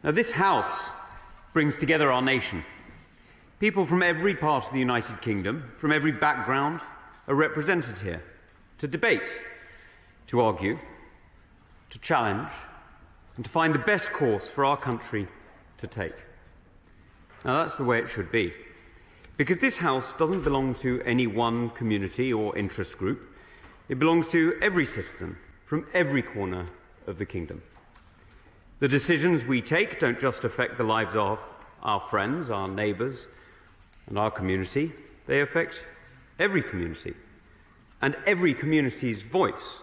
Now, this House brings together our nation. People from every part of the United Kingdom, from every background, are represented here to debate, to argue, to challenge, and to find the best course for our country to take. Now, that's the way it should be, because this House doesn't belong to any one community or interest group. It belongs to every citizen from every corner of the kingdom. The decisions we take don't just affect the lives of our friends, our neighbours, and our community. They affect every community, and every community's voice,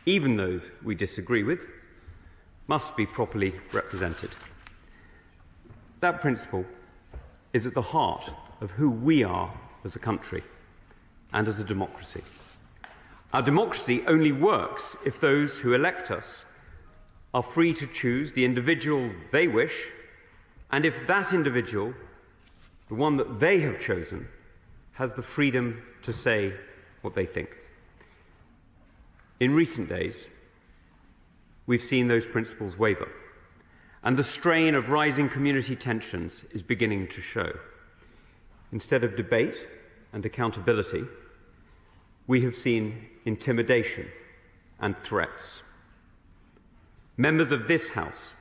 even those we disagree with, must be properly represented. That principle is at the heart of who we are as a country and as a democracy. Our democracy only works if those who elect us are free to choose the individual they wish, and if that individual, the one that they have chosen, has the freedom to say what they think. In recent days, we've seen those principles waver, and the strain of rising community tensions is beginning to show. Instead of debate and accountability, we have seen intimidation and threats. Members of this House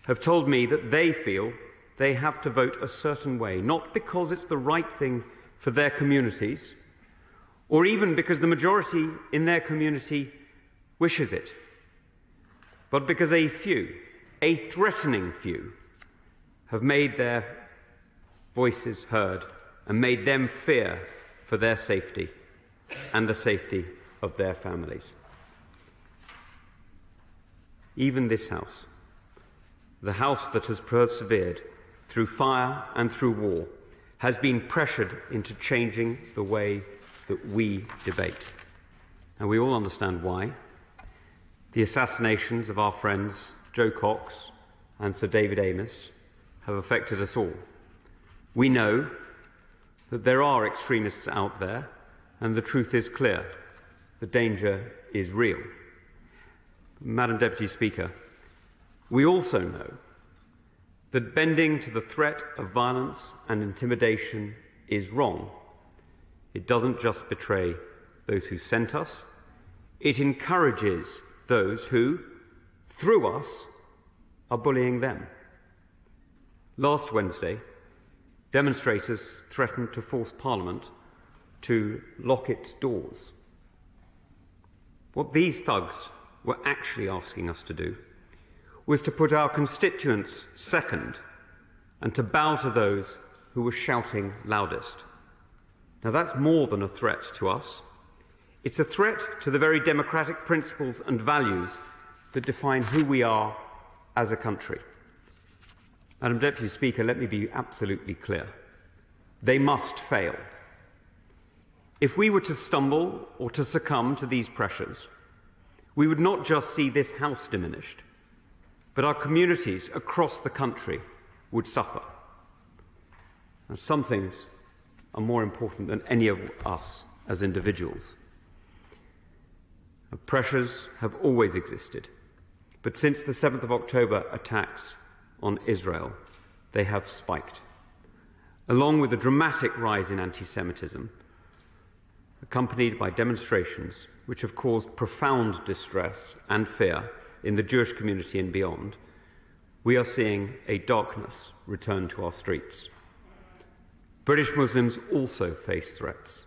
have told me that they feel they have to vote a certain way, not because it's the right thing for their communities, or even because the majority in their community wishes it, but because a few, a threatening few, have made their voices heard and made them fear for their safety and the safety of their families. Even this House, the House that has persevered through fire and through war, has been pressured into changing the way that we debate. And we all understand why. The assassinations of our friends Joe Cox and Sir David Amess have affected us all. We know that there are extremists out there, and the truth is clear. The danger is real. Madam Deputy Speaker, we also know that bending to the threat of violence and intimidation is wrong. It doesn't just betray those who sent us, it encourages those who, through us, are bullying them. Last Wednesday, demonstrators threatened to force Parliament to lock its doors. What these thugs were actually asking us to do was to put our constituents second and to bow to those who were shouting loudest. Now, that's more than a threat to us. It's a threat to the very democratic principles and values that define who we are as a country. Madam Deputy Speaker, let me be absolutely clear. They must fail. If we were to stumble or to succumb to these pressures, we would not just see this House diminished, but our communities across the country would suffer. And some things are more important than any of us as individuals. Pressures have always existed, but since the 7th of October attacks on Israel, they have spiked, along with a dramatic rise in anti-Semitism, accompanied by demonstrations which have caused profound distress and fear in the Jewish community and beyond. We are seeing a darkness return to our streets. British Muslims also face threats.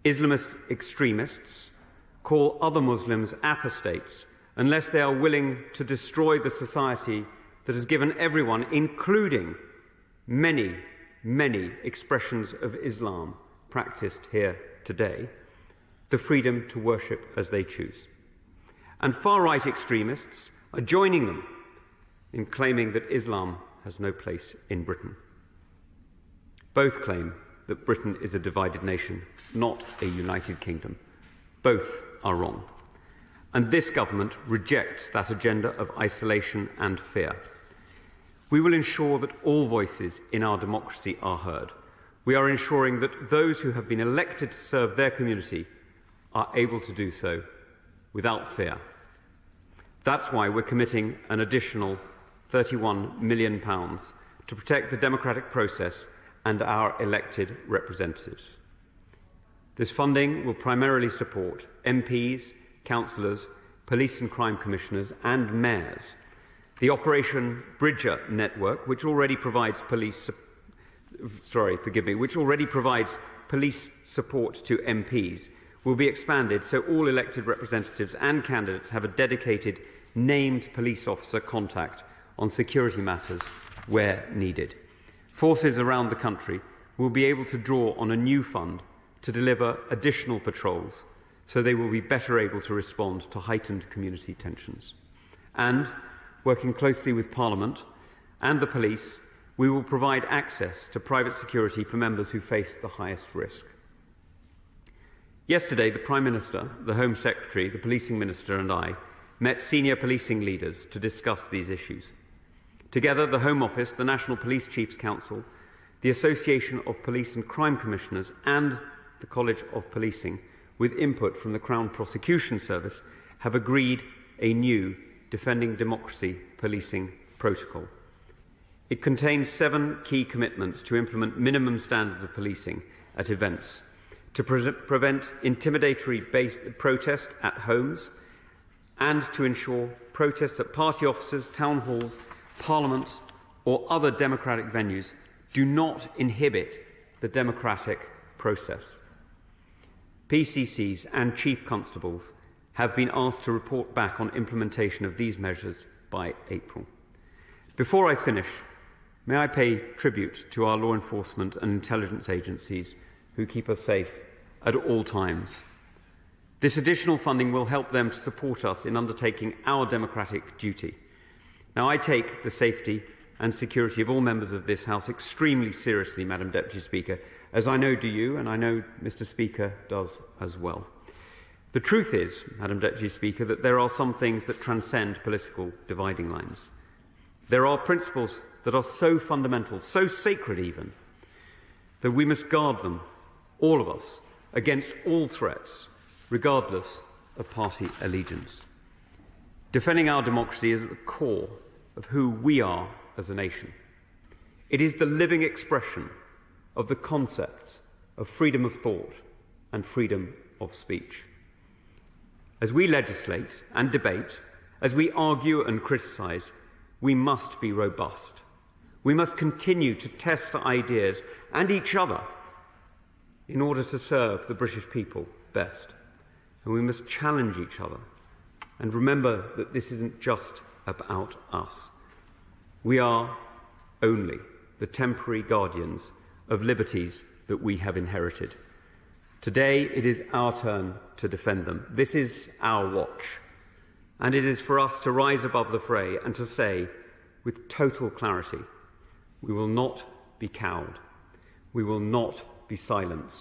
Islamist extremists call other Muslims apostates unless they are willing to destroy the society that has given everyone, including many, many expressions of Islam practiced here today, the freedom to worship as they choose. And far-right extremists are joining them in claiming that Islam has no place in Britain. Both claim that Britain is a divided nation, not a united kingdom. Both are wrong. And this government rejects that agenda of isolation and fear. We will ensure that all voices in our democracy are heard. We are ensuring that those who have been elected to serve their community are able to do so without fear. That's why we're committing an additional £31 million to protect the democratic process and our elected representatives. This funding will primarily support MPs, councillors, police and crime commissioners and mayors. The Operation Bridger network, which already provides police support to MPs, will be expanded so all elected representatives and candidates have a dedicated named police officer contact on security matters where needed. Forces around the country will be able to draw on a new fund to deliver additional patrols so they will be better able to respond to heightened community tensions. And, working closely with Parliament and the police, we will provide access to private security for members who face the highest risk. Yesterday, the Prime Minister, the Home Secretary, the Policing Minister and I met senior policing leaders to discuss these issues. Together, the Home Office, the National Police Chiefs Council, the Association of Police and Crime Commissioners and the College of Policing, with input from the Crown Prosecution Service, have agreed a new Defending Democracy Policing Protocol. It contains 7 key commitments to implement minimum standards of policing at events, to prevent intimidatory protest at homes, and to ensure protests at party offices, town halls, parliaments or other democratic venues do not inhibit the democratic process. PCCs and Chief Constables have been asked to report back on implementation of these measures by April. Before I finish, may I pay tribute to our law enforcement and intelligence agencies who keep us safe at all times. This additional funding will help them to support us in undertaking our democratic duty. Now, I take the safety and security of all members of this House extremely seriously, Madam Deputy Speaker, as I know do you, and I know Mr. Speaker does as well. The truth is, Madam Deputy Speaker, that there are some things that transcend political dividing lines. There are principles that are so fundamental, so sacred even, that we must guard them, all of us, against all threats, regardless of party allegiance. Defending our democracy is at the core of who we are as a nation. It is the living expression of the concepts of freedom of thought and freedom of speech. As we legislate and debate, as we argue and criticise, we must be robust. We must continue to test ideas and each other in order to serve the British people best. And we must challenge each other and remember that this isn't just about us. We are only the temporary guardians of liberties that we have inherited. Today it is our turn to defend them. This is our watch. And it is for us to rise above the fray and to say, with total clarity, we will not be cowed. We will not be silenced.